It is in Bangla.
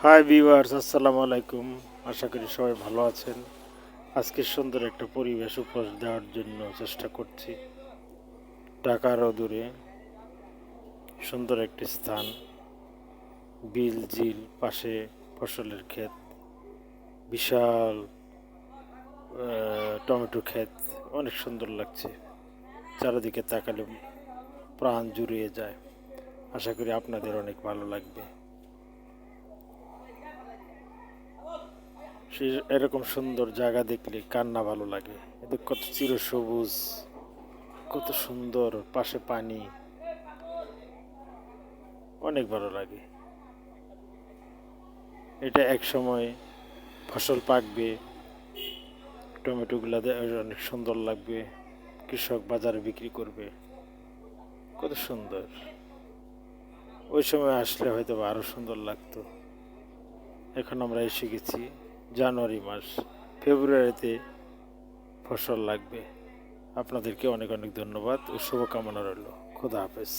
হাই ভিউয়ার্স, আসসালামু আলাইকুম। আশা করি সবাই ভালো আছেন। আজকে সুন্দর একটা পরিবেশ উপহার দেওয়ার জন্য চেষ্টা করছি। ঢাকার অদূরে সুন্দর একটি স্থান, বিল ঝিল, পাশে ফসলের ক্ষেত, বিশাল টমেটো ক্ষেত, অনেক সুন্দর লাগছে। চারিদিকে তাকালে প্রাণ জুড়িয়ে যায়। আশা করি আপনাদের অনেক ভালো লাগবে। সে এরকম সুন্দর জায়গা দেখলে কার না ভালো লাগে। এদের কত চিরসবুজ, কত সুন্দর, পাশে পানি, অনেক ভালো লাগে। এটা এক সময় ফসল পাকবে, টমেটোগুলো অনেক সুন্দর লাগবে, কৃষক বাজারে বিক্রি করবে, কত সুন্দর। ওই সময় আসলে হয়তো আরো সুন্দর লাগতো। এখন আমরা এসে গেছি জানুয়ারি মাস, ফেব্রুয়ারিতে ফসল লাগবে। আপনাদেরকে অনেক অনেক ধন্যবাদ ও শুভকামনা রইল। খোদা হাফেজ।